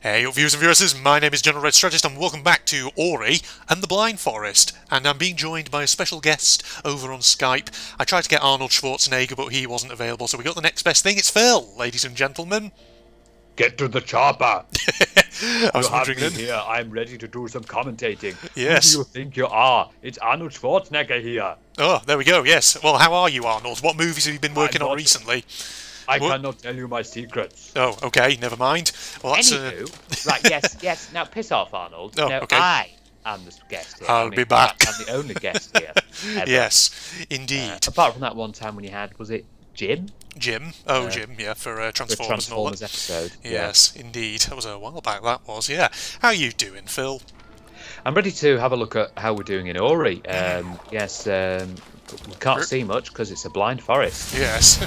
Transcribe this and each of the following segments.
Hey, viewers and viewers, my name is General Red Strategist and welcome back to Ori and the Blind Forest. And I'm being joined by a special guest over on Skype. I tried to get Arnold Schwarzenegger, but he wasn't available, so we got the next best thing. It's Phil, ladies and gentlemen. Get to the chopper! I was You have wondering me then. here. I'm ready to do some commentating. Yes. Who do you think you are? It's Arnold Schwarzenegger here. Oh, there we go, yes. Well, how are you, Arnold? What movies have you been working on not- recently? I What? cannot tell you my secrets. Oh, okay, never mind. Well, that's... Anywho, right, yes. Now piss off, Arnold. Oh, no, okay. I am the guest here. I'll be back. I'm the only guest here. Ever. Yes, indeed. Apart from that one time when you had, was it Jim? Jim. Oh, Jim, yeah, for The Transformers and all Transformers that. episode. Yes, indeed. That was a while back, that was, yeah. How you doing, Phil? I'm ready to have a look at how we're doing in Ori. We can't see much because it's a blind forest. Yes,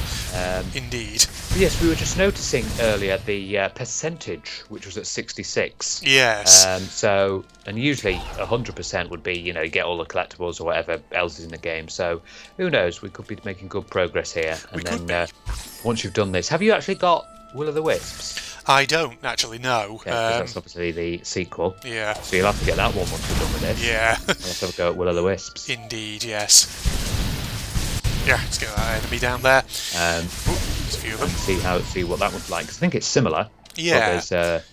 indeed. Yes, we were just noticing earlier the percentage, which was at 66. Yes. And usually 100% would be, you get all the collectibles or whatever else is in the game. So who knows? We could be making good progress here. And We could then once you've done this, have you actually got Will o' the Wisps? I don't actually know. Yeah, 'cause that's obviously the sequel. Yeah. So you'll have to get that one once you're done with this. Yeah. Let's have a go at Will o' the Wisps. Indeed, yes. Yeah, let's get that enemy down there. Ooh, there's a few of them. See what that one's like. 'Cause I think it's similar. Yeah. But there's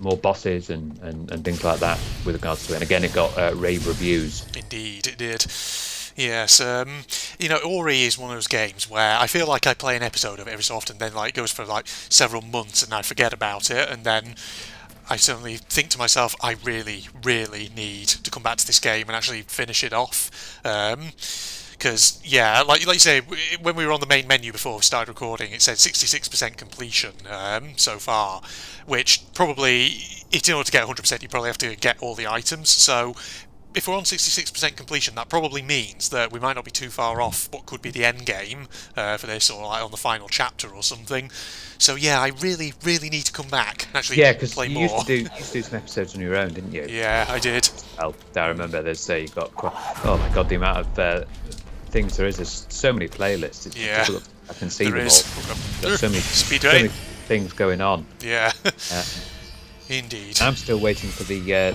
more bosses and things like that with regards to it. And again, it got rave reviews. Indeed, it did. Yes, Ori is one of those games where I feel like I play an episode of it every so often, then it goes for several months and I forget about it, and then I suddenly think to myself, I really, really need to come back to this game and actually finish it off. Because, yeah, like you say, when we were on the main menu before we started recording, it said 66% completion so far, which probably, in order to get 100%, you probably have to get all the items. So if we're on 66% completion, that probably means that we might not be too far off what could be the end game for this, or on the final chapter or something. So yeah, I really, really need to come back and actually play you more. used to do some episodes on your own, didn't you? Yeah, I did. Well, I remember you got oh my god, the amount of things there is. There's so many playlists. It's Yeah, difficult. I can see there them is. all. There's so many Speedway. things going on. Yeah, Uh, indeed. I'm still waiting for the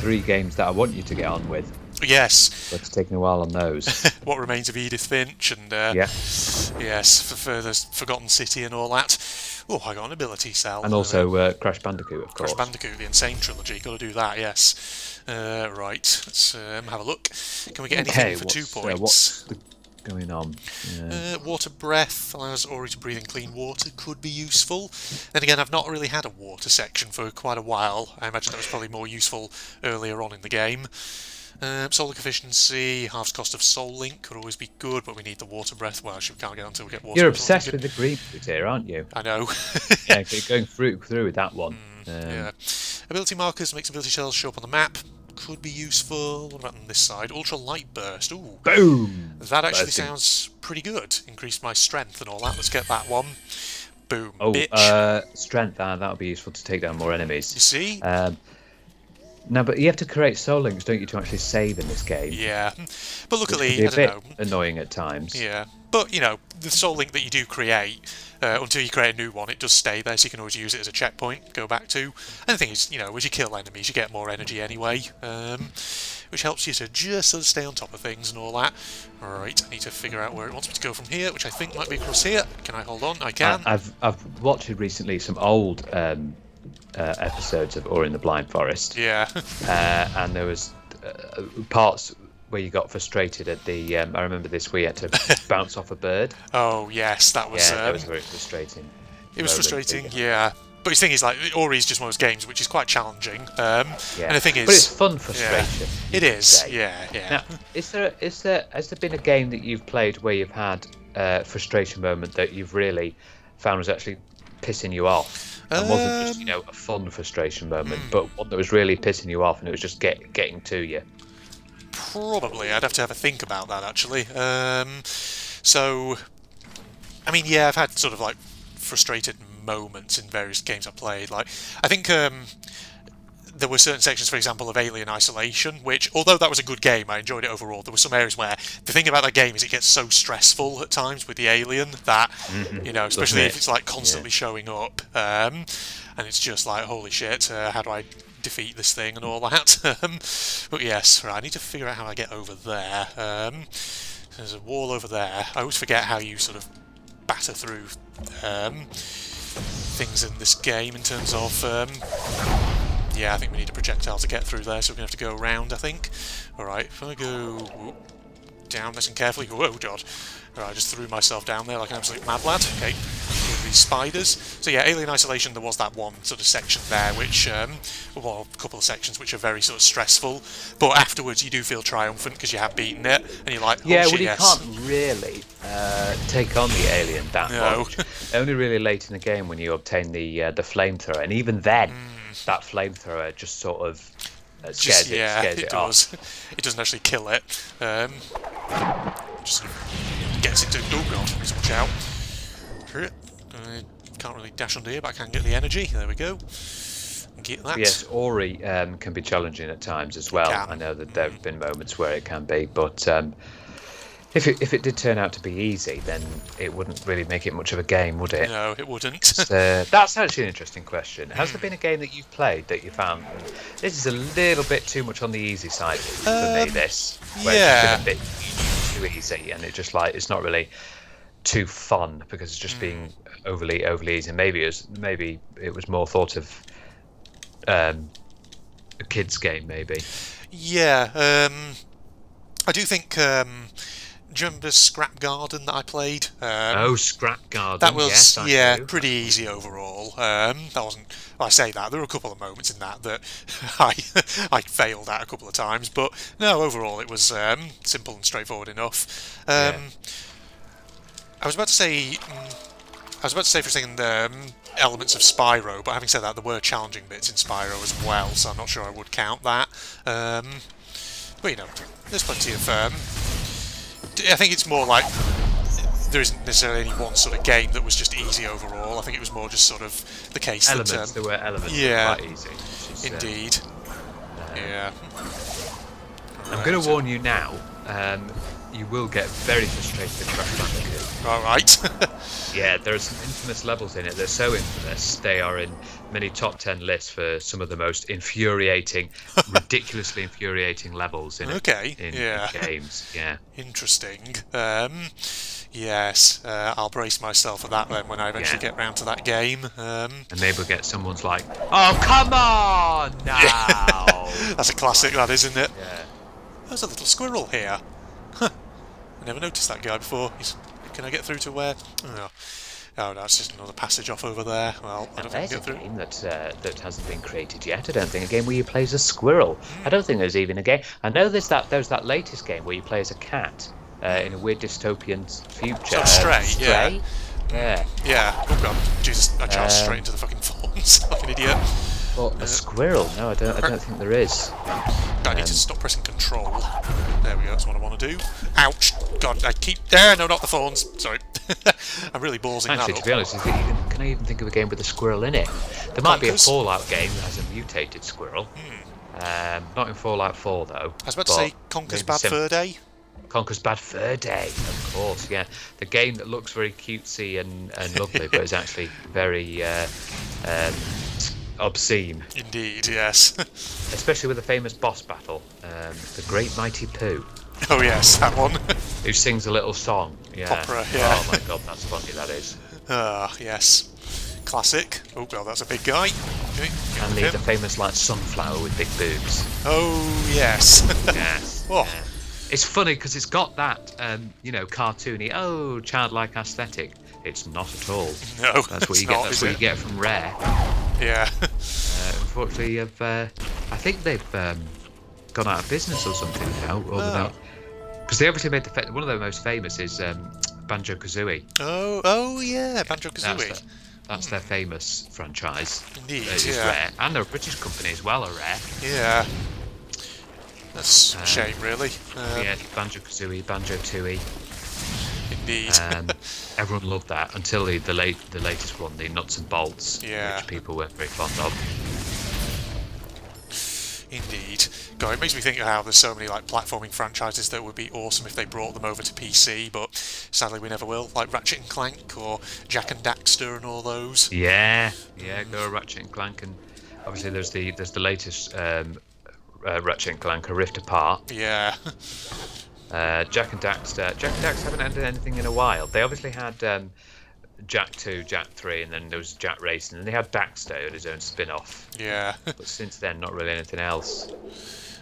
3 games that I want you to get on with. Yes. But it's taking a while on those. What Remains of Edith Finch and Yeah. yes, for the Forgotten City and all that. Oh, I got an ability cell. And also Crash Bandicoot, of course. Crash Bandicoot, the Insane Trilogy. Got to do that. Yes. Right. Let's have a look. Can we get anything for 2 points? What's going on? Water breath allows Ori to breathe in clean water. Could be useful. Then again, I've not really had a water section for quite a while. I imagine that was probably more useful earlier on in the game. Solar efficiency, halves cost of Soul Link could always be good, but we need the water breath. Well, actually, we can't get until we get water. You're breath, obsessed with the green bit here, aren't you? I know. Yeah, going through with that one. Yeah. Ability markers makes ability shells show up on the map. Could be useful. What about on this side? Ultra light burst. Ooh. Boom! That actually Bursting. sounds pretty good. Increased my strength and all that. Let's get that one. Boom. Oh, bitch. strength. That would be useful to take down more enemies. You see? No, but you have to create soul links, don't you, to actually save in this game? Yeah. But Which luckily, can be I a bit don't know. annoying at times. Yeah. But, the soul link that you do create, until you create a new one, it does stay there, so you can always use it as a checkpoint, go back to. And the thing is, as you kill enemies, you get more energy anyway, which helps you to just sort of stay on top of things and all that. Alright, I need to figure out where it wants me to go from here, which I think might be across here. Can I hold on? I can. I've watched recently some old episodes of Ori and the Blind Forest. Yeah. And there was parts where you got frustrated at the. I remember this where you had to bounce off a bird. Oh, yes, that was... That was very frustrating. It was frustrating, yeah. But the thing is, Ori is just one of those games which is quite challenging. And the thing is... But it's fun frustration. Yeah, it is, yeah. Now, has there been a game that you've played where you've had a frustration moment that you've really found was actually pissing you off? And wasn't just, a fun frustration moment, but one that was really pissing you off and it was just getting to you? Probably. I'd have to have a think about that, actually. So, I mean, yeah, I've had sort of, frustrated moments in various games I've played. I think there were certain sections, for example, of Alien Isolation, which, although that was a good game, I enjoyed it overall, there were some areas where the thing about that game is it gets so stressful at times with the alien that, especially if it's like constantly showing up, and it's just like, holy shit, how do I defeat this thing and all that? But yes, right, I need to figure out how I get over there. There's a wall over there. I always forget how you sort of batter through things in this game in terms of yeah, I think we need a projectile to get through there, so we're going to have to go around, I think. Alright, if I go down nice and carefully. Whoa, God. Alright, I just threw myself down there like an absolute mad lad. Okay, these spiders. So yeah, Alien Isolation, there was that one sort of section there, which, well, a couple of sections which are very sort of stressful, but afterwards you do feel triumphant because you have beaten it, and you're like, oh, yeah, shit, well, you yes. can't really take on the alien that much. Only really late in the game when you obtain the flamethrower, and even then, that flamethrower just sort of scares it does. off. It doesn't actually kill it. Just gets it to. Oh God! Let's watch out. I can't really dash under here, but I can get the energy. There we go. Get that. Yes, Ori can be challenging at times as well. Can. I know that there have been moments where it can be, but if it did turn out to be easy, then it wouldn't really make it much of a game, would it? No, it wouldn't. That's actually an interesting question. Has there been a game that you've played that you found this is a little bit too much on the easy side for me? This, where it's been a bit too easy, and it just like it's not really too fun because it's just being overly easy. Maybe it was more thought of a kids game, maybe. Yeah, I do think. Do you remember Scrap Garden that I played? Scrap Garden. That was yes, pretty easy overall. That wasn't. Well, I say that there were a couple of moments in that I failed at a couple of times, but no, overall it was simple and straightforward enough. I was about to say for a second elements of Spyro, but having said that, there were challenging bits in Spyro as well, so I'm not sure I would count that. But you know, there's plenty of. I think it's more like there isn't necessarily any one sort of game that was just easy overall. I think it was more just sort of the case elements. that there were elements yeah, that were quite easy. Indeed. Yeah. I'm going to warn you now. You will get very frustrated in Crash Bandicoot. All right. Yeah, there are some infamous levels in it. They're so infamous. They are in many top 10 lists for some of the most infuriating, ridiculously infuriating levels in games. Yeah. Interesting. Yes, I'll brace myself for that then when I eventually get round to that game. And maybe we'll get someone's like, "Oh, come on now!" That's a classic, that, isn't it? Yeah. There's a little squirrel here. Huh. I never noticed that guy before. Can I get through to where? Oh, no, it's just another passage off over there. Well, I don't think I can get through. There's a game that hasn't been created yet. I don't think a game where you play as a squirrel. I don't think there's even a game. I know there's that latest game where you play as a cat in a weird dystopian future. So Stray, Stray? Yeah. Yeah. Oh God, Jesus! I charged straight into the fucking thorns like an idiot. Well, a squirrel? No, I don't think there is. I need to stop pressing control. There we go, that's what I want to do. Ouch! God, I keep... There, no, not the thorns. Sorry. I'm really ballsing that up. Actually, to be honest, can I even think of a game with a squirrel in it? There might be a Fallout game that has a mutated squirrel. Not in Fallout 4, though. I was about to say Conker's Bad Fur Day. Conker's Bad Fur Day, of course, yeah. The game that looks very cutesy and lovely, but is actually very... obscene. Indeed, yes. Especially with the famous boss battle, the Great Mighty Pooh. Oh yes, that one. Who sings a little song. Yeah. Opera, yeah. Oh my God, that's funny, that is. Yes. Classic. Oh God, that's a big guy. Okay, and the famous like sunflower with big boobs. Oh yes. Yes. Oh. Yeah. It's funny because it's got that, cartoony, childlike aesthetic. It's not at all. No, that's what you get. That's what you get from Rare. Yeah. Unfortunately, I think they've gone out of business or something now. Because they obviously made one of their most famous is Banjo-Kazooie. Oh yeah, Banjo-Kazooie. That's their famous franchise. Indeed, Rare, and they're a British company as well. Are Rare. Yeah. That's a shame, really. Banjo-Kazooie, Banjo-Tooie. Indeed. Everyone loved that until the latest one, the Nuts and Bolts, which people weren't very fond of. Indeed. God, it makes me think of how there's so many like platforming franchises that would be awesome if they brought them over to PC, but sadly we never will. Like Ratchet and Clank or Jak and Daxter and all those. Yeah, go Ratchet and Clank, and obviously there's the latest Ratchet and Clank, A Rift Apart. Yeah. Jak and Daxter. Jak and Daxter haven't had anything in a while. They obviously had Jak 2, Jak 3, and then there was Jak Racing, and they had Daxter at his own spin-off. Yeah. But since then, not really anything else.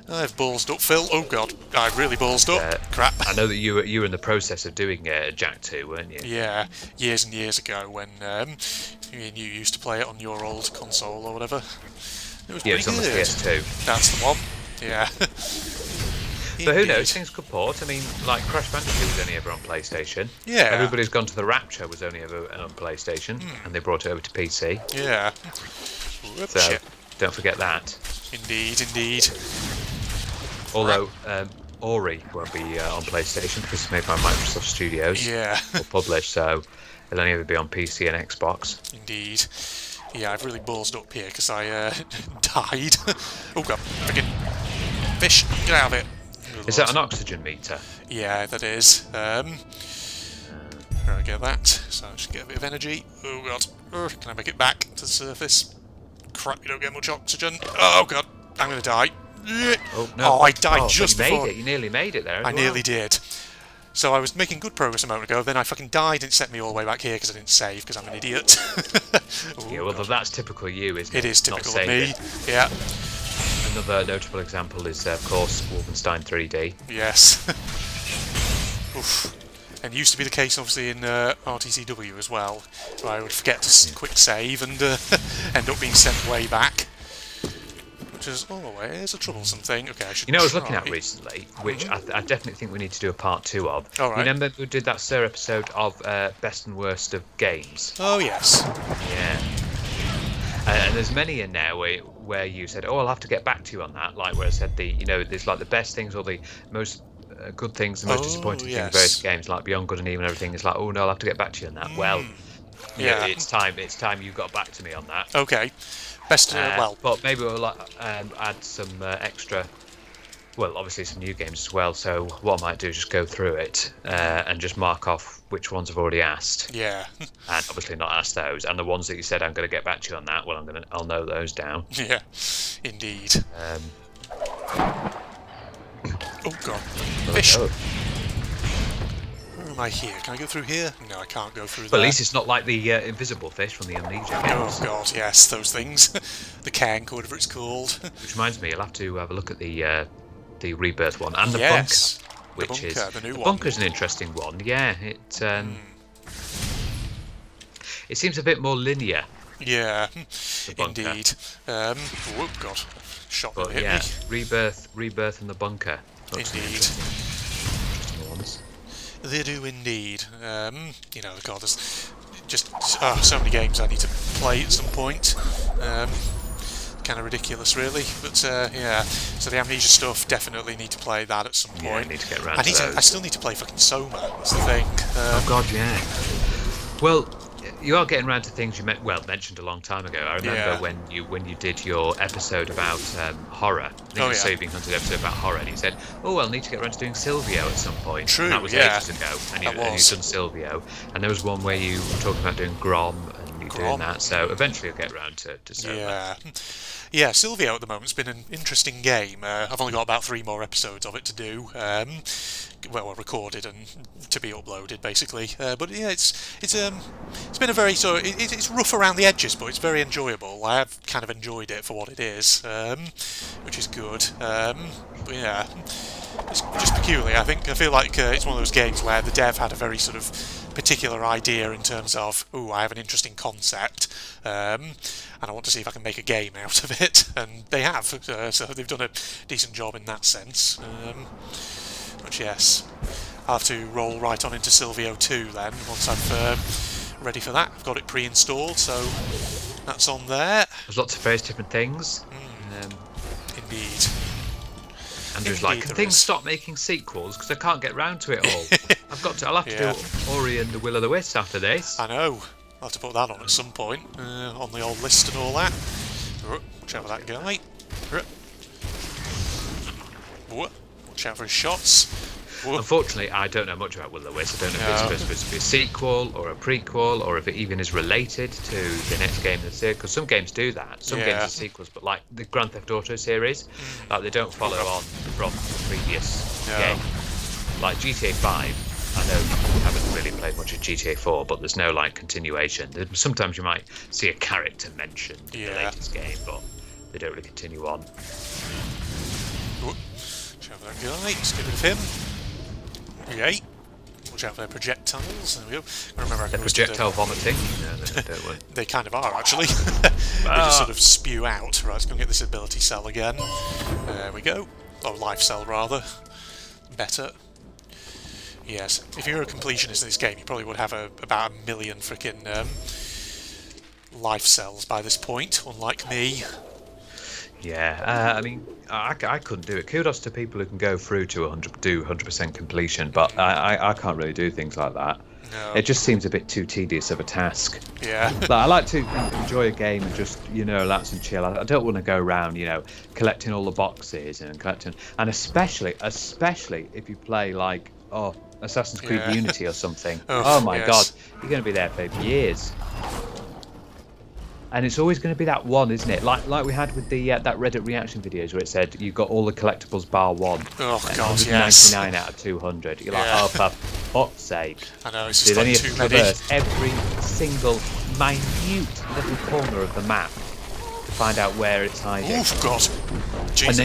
I've ballsed up, Phil. Oh god, I've really ballsed up. Crap. I know that you were in the process of doing Jak 2, weren't you? Yeah, years and years ago when you used to play it on your old console or whatever. It was pretty it's on the good. PS2. That's the one. Yeah. But who knows? Things could port. I mean, like Crash Bandicoot was only ever on PlayStation. Yeah. Everybody's Gone to the Rapture was only ever on PlayStation, and they brought it over to PC. Yeah. Whoop, So shit. don't forget that. Indeed. Although Ori won't be on PlayStation because it's made by Microsoft Studios. Yeah. Or published, so it'll only ever be on PC and Xbox. Indeed. Yeah, I've really ballsed up here because I died. Oh god, freaking fish, get out of it. Good Is lord. that an oxygen meter? Yeah, that is. Right, get that. So I should get a bit of energy. Oh god. Can I make it back to the surface? Crap, you don't get much oxygen. Oh god, I'm gonna die. Oh, no. Oh, I died just you before. made it. You nearly made it there. I nearly did. So I was making good progress a moment ago, then I fucking died and it sent me all the way back here because I didn't save because I'm an idiot. Oh, Yeah, well, God. that's typical you, isn't it? It is Not typical of saving. me. Yeah. Another notable example is, of course, Wolfenstein 3D. Yes. Oof. And it used to be the case, obviously, in RTCW as well, where I would forget to quick save and end up being sent way back. Which is always a troublesome thing. Okay, I should. You know, I was looking try. at recently, which I definitely think we need to do a part 2 of. All right. Remember we did that Sir episode of Best and Worst of Games? Oh yes. Yeah. And there's many in there where you said, "Oh, I'll have to get back to you on that." Like where I said there's like the best things or the most good things, the most disappointing things, yes. various games like Beyond Good and Evil and everything. It's like, oh no, I'll have to get back to you on that. Well, Yeah. it's time you got back to me on that. Okay. Best. Well. But maybe we'll add some extra. Well, obviously some new games as well. So what I might do is just go through it and just mark off which ones I've already asked, Yeah. and obviously not ask those. And the ones that you said I'm going to get back to you on that. Well, I'll note those down. Yeah. Indeed. Oh god. Fish. Oh. Where am I here? Can I go through here? No, I can't go through But there. at least it's not like the invisible fish from the Amnesia games. Oh god, yes, those things. The Kank, or whatever it's called. Which reminds me, you'll have to have a look at the Rebirth one and the Yes. Bunker, The which Bunker, is the new one. Bunker's an interesting one. Yeah, it seems a bit more linear. Yeah, The Bunker. indeed. Oh god, shot But that hit yeah, me. Rebirth and the Bunker. Looks Indeed. interesting ones. They do indeed. God, there's just so many games I need to play at some point. Kind of ridiculous, really. But yeah, so the Amnesia stuff, definitely need to play that at some point. Yeah, I need to get around to those. I still need to play fucking Soma. That's the thing. Oh god, yeah. Well, you are getting around to things you mentioned a long time ago. I remember when you did your episode about horror. I think it was So You've Been Hunted episode about horror, and you said, "Oh, I'll need to get around to doing Silvio at some point." True, And that was yeah. ages ago, and you've That done was. Silvio. And there was one where you were talking about doing Grom, and you doing Grom. that. So eventually you'll get around to Soma. Yeah. Yeah, Silvio at the moment's been an interesting game. I've only got about 3 more episodes of it to do. Well, recorded and to be uploaded, basically. But yeah, it's been a very it's rough around the edges, but it's very enjoyable. I have kind of enjoyed it for what it is, which is good. But yeah, it's just peculiar. I feel like it's one of those games where the dev had a very sort of particular idea in terms of, I have an interesting concept, and I want to see if I can make a game out of it, and they have, so they've done a decent job in that sense. But yes, I'll have to roll right on into Silvio 2 then, once I'm ready for that. I've got it pre-installed, so that's on there. There's lots of various different things. Indeed. Andrew's Indeed like, can there things is. stop making sequels because I can't get round to it all. I'll have to Yeah. do Ori and the Will o' the Wisps after this. I know. I'll have to put that on at some point, on the old list and all that. Watch out for that guy. Whoa. Watch out for his shots. Whoa. Unfortunately, I don't know much about Will the Wisp. I don't know if it's supposed to be a sequel or a prequel, or if it even is related to the next game in the series. Because some games do that. Some games are sequels, but like the Grand Theft Auto series, like they don't follow on from the previous game. Like GTA 5, I know you haven't really played much of GTA 4, but there's no like continuation. Sometimes you might see a character mentioned in the latest game, but they don't really continue on. Watch out for that guy. Let's get rid of him. Okay. Watch out for their projectiles. There we go. Remember, They're projectile vomiting? No, they don't work. They kind of are, actually. They just sort of spew out. Right, let's go and get this ability cell again. There we go. Or life cell, rather. Better. Yes, if you're a completionist in this game, you probably would have about 1 million freaking life cells by this point, unlike me. Yeah, I mean, I couldn't do it. Kudos to people who can go through to 100% completion, but I can't really do things like that. No. It just seems a bit too tedious of a task. Yeah. Like, I like to enjoy a game and just, relax and chill. I don't want to go around, collecting all the boxes and collecting, and especially if you play like, Assassin's Creed Unity or something. Oh my God, you're going to be there for years. And it's always going to be that one, isn't it? Like we had with the that Reddit reaction videos where it said you got all the collectibles bar one. Oh God, yes. 199 out of 200. You're like, oh, for fuck's sake. I know, it's just Then like you too have many. to traverse every single minute little corner of the map to find out where it's hiding. Oh God, Jesus. And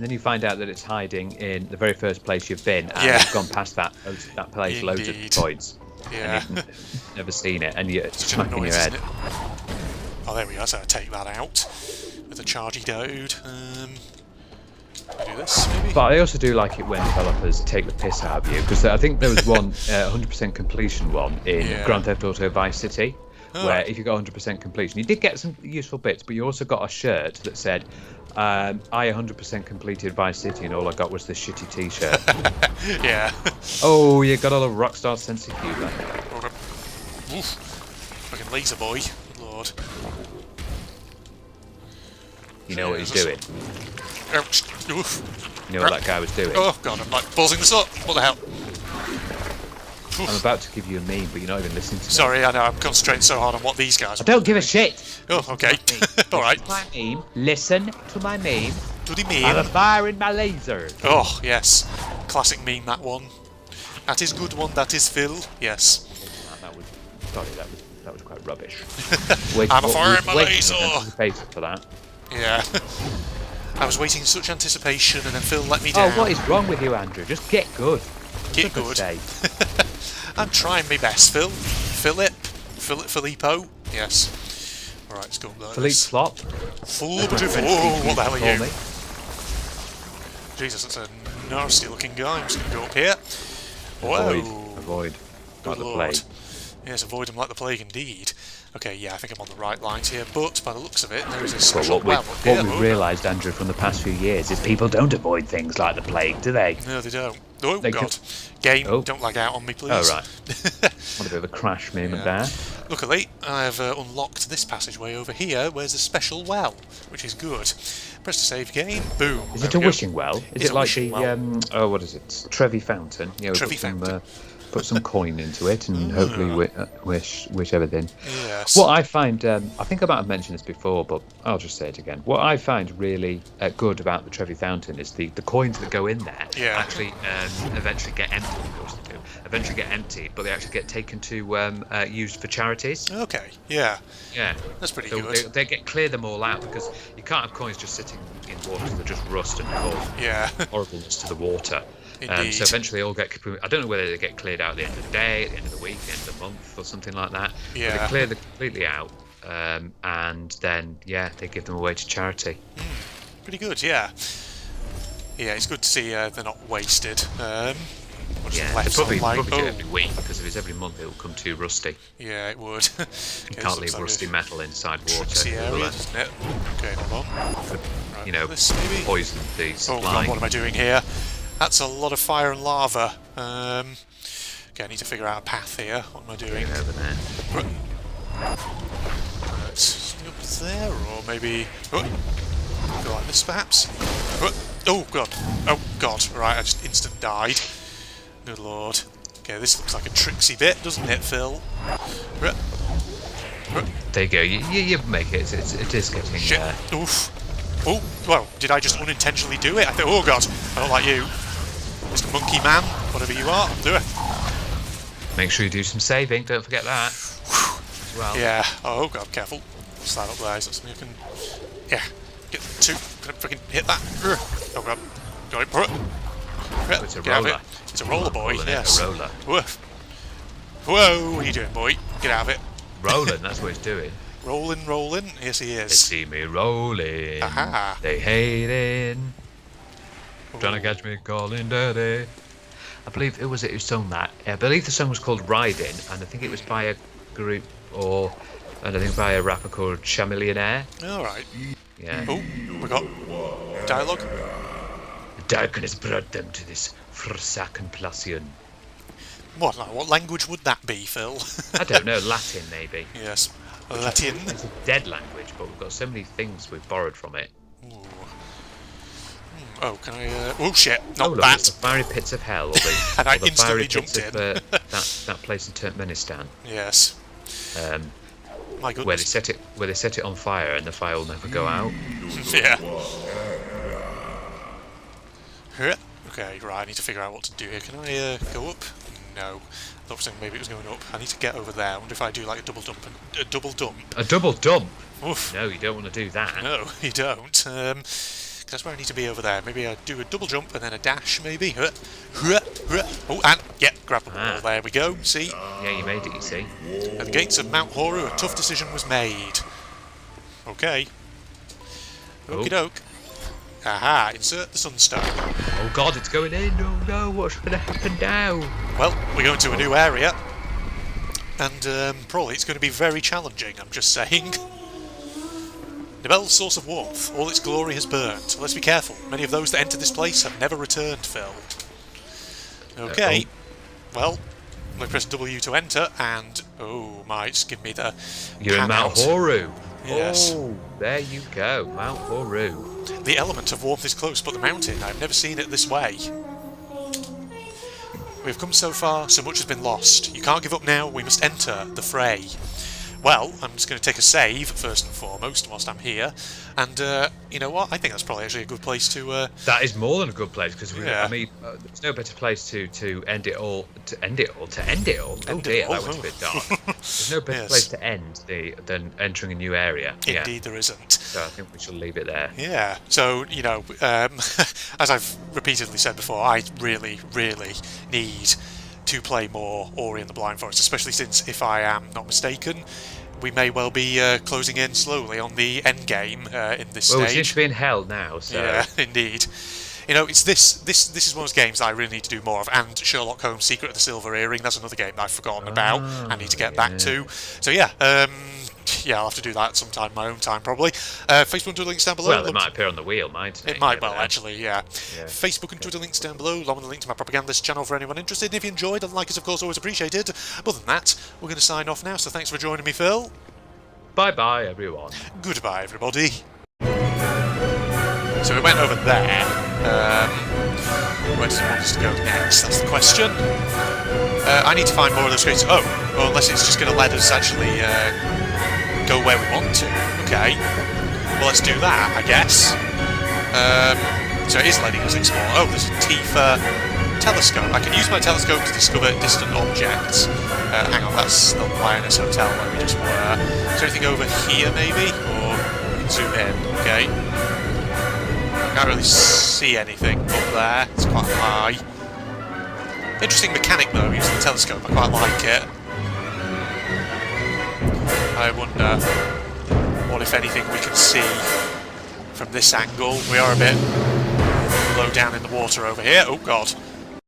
then you find out that it's hiding in the very first place you've been, and you've gone past that place loads of points. Yeah. And you've never seen it, and you're Such an smacking your annoyance, head. isn't it? Oh, there we go. So I take that out with a chargy dude. Do this maybe. But I also do like it when developers take the piss out of you, because I think there was one 100% completion one in Grand Theft Auto Vice City, where if you got 100% completion, you did get some useful bits, but you also got a shirt that said, I 100% completed Vice City and all I got was this shitty t-shirt. Yeah. Oh, you got a little Rockstar sense of humour. Oof. Fucking laser boy. Good Lord. You know what he's doing. Ouch. Oof. You know what that guy was doing. Oh God, I'm like buzzing this up. What the hell? I'm about to give you a meme, but you're not even listening to me. Sorry, I know, I'm concentrating so hard on what these guys are I don't give a doing. shit. Oh, okay. Alright. My meme. Listen to my meme. Do the I'm meme. firing my laser. Oh, yes. Classic meme, that one. That is good one, that is Phil. Yes. That was quite rubbish. I'm firing my laser. For that. Yeah. I was waiting in such anticipation and then Phil let me down. Oh, what is wrong with you, Andrew? Just get good. Get For goodness good. sake. I'm trying my best, Phil. Filippo. Yes. Alright, let's go. Philippe Flop. Whoa, what the hell are you? Jesus, that's a nasty looking guy. I'm just going to go up here. Whoa. Avoid. Good Like the Lord. plague. Yes, avoid him like the plague indeed. Okay, yeah, I think I'm on the right lines here, but by the looks of it, there is a Well, special what up here. we've realised, Andrew, from the past few years is people don't avoid things like the plague, do they? No, they don't. Oh, They God. Game, Oh. don't lag out on me, please. Oh, right. What a bit of a crash moment there. Luckily, I have unlocked this passageway over here, where there's a special well, which is good. Press to save game, boom. Is there it a we go. wishing well? Is It's it a like wishing the well. what is it? Trevi Fountain. You know, Trevi Fountain. Put some coin into it and hopefully wish everything. Yes. What I find, I think I might have mentioned this before, but I'll just say it again. What I find really good about the Trevi Fountain is the coins that go in there actually eventually get emptied. Of course they do. Eventually get emptied, but they actually get taken to used for charities. Okay, yeah. Yeah, That's pretty so good. they clear them all out, because you can't have coins just sitting in water that just rust and cause Yeah. horribleness to the water. Indeed. So eventually they all get, I don't know whether they get cleared out at the end of the day, at the end of the week, at the end of the month, or something like that. Yeah. But they clear them completely out, and then, they give them away to charity. Pretty good, yeah. Yeah, it's good to see they're not wasted. What's Yeah, left they probably on, like, do it every week, because if it's every month it'll come too rusty. Yeah, it would. Okay, You can't leave rusty metal inside water. Tricksy area, It'll, doesn't it? Okay, hold on. Right, this maybe? poison the Oh supply. God, what am I doing here? That's a lot of fire and lava. Okay, I need to figure out a path here. What am I doing? Over there. Up there, or maybe go like this, perhaps. Oh god. Oh god. Right, I just instant died. Good lord. Okay, this looks like a tricksy bit, doesn't it, Phil? There you go. You make it. It is getting. Shit. Oof. Oh, well, did I just unintentionally do it? I thought, oh god, I don't like you. Mr. Monkey Man, whatever you are, do it. Make sure you do some saving. Don't forget that. As well. Yeah. Oh god, careful. Slide up there. Is that something you can? Yeah. Get two. Can I freaking hit that? Oh god. Got it. Oh, it's a Get out of roller. it. It's a roller, boy. Rolling it, Yes. a roller. Woof. Whoa! What are you doing, boy? Get out of it. Rolling. That's what it's doing. Rolling, rolling. Yes, he They is. see me rolling. Aha. They hating. Trying to catch me calling dirty. I believe who was it who sung that? I believe the song was called Riding, and I think it was by a group and I think by a rapper called Chamillionaire. All right. Yeah. Oh, we got dialogue. The darkness brought them to this forsaken place. What language would that be, Phil? I don't know, Latin maybe. Yes. Latin. It's a dead language, but we've got so many things we've borrowed from it. Ooh. Oh, can I? Oh shit! Not Oh look, that. it's the fiery pits of hell, or the, And I or the instantly fiery pits jumped of, in. that place in Turkmenistan, Yes. My where they goodness. set it on fire and the fire will never go out. Yeah. Okay, right. I need to figure out what to do here. Can I go up? No. I thought for a second maybe it was going up. I need to get over there. I wonder if I do like a double dump. A double dump. A double dump? Oof. No, you don't want to do that. No, you don't. That's where I need to be over there. Maybe I do a double jump and then a dash, maybe. Oh, and, yeah, grab the ball. There we go. See? Yeah, you made it, you see. At the gates of Mount Horu, a tough decision was made. Okay. Okie doke. Aha, insert the sunstone. Oh god, it's going in. Oh no, what's going to happen now? Well, we're going to a new area. And probably it's going to be very challenging, I'm just saying. Nibel's source of warmth, all its glory has burnt. Let's be careful. Many of those that enter this place have never returned, Phil. Okay. Well, I'm going to press W to enter, and oh my, it's give me the. You're in Mount pan out. Horu. Yes. Oh, there you go, Mount Horu. The element of warmth is close, but the mountain, I've never seen it this way. We've come so far, so much has been lost. You can't give up now, we must enter the fray. Well, I'm just going to take a save, first and foremost, whilst I'm here. And, you know what? I think that's probably actually a good place to... That is more than a good place, because Yeah. I mean, there's no better place to end it all. To end it all. Oh End it dear, all. that was a bit dark. There's no better Yes. place to end than entering a new area. Yeah. Indeed there isn't. So I think we shall leave it there. Yeah, so, you know, as I've repeatedly said before, I really, really need to play more Ori and the Blind Forest, especially since, if I am not mistaken, we may well be closing in slowly on the end game in this Well, we seem stage. to be in hell now, so... Yeah, indeed. You know, it's this is one of those games that I really need to do more of, and Sherlock Holmes' Secret of the Silver Earring, that's another game that I've forgotten about, I need to get back to. So yeah, I'll have to do that sometime in my own time, probably. Facebook and Twitter links down below. Well, it might appear on the wheel, mightn't it? It might You well, never know. actually, yeah. Facebook and Twitter links down below, along with the link to my propagandist channel for anyone interested. And if you enjoyed, and like is of course always appreciated. Other than that, we're going to sign off now, so thanks for joining me, Phil. Bye-bye, everyone. Goodbye, everybody. So we went over there. Where does it want us to go next? That's the question. I need to find more of those screens. Oh, well, unless it's just going to let us actually go where we want to. Okay. Well, let's do that, I guess. So it is letting us explore. Oh, there's a Tifa telescope. I can use my telescope to discover distant objects. Hang on, that's the Lioness Hotel where we just were. Is there anything over here, maybe? Or we can zoom in. Okay. Can't really see anything up there. It's quite high. Interesting mechanic, though, using the telescope. I quite like it. I wonder what, if anything, we can see from this angle. We are a bit low down in the water over here. Oh, God.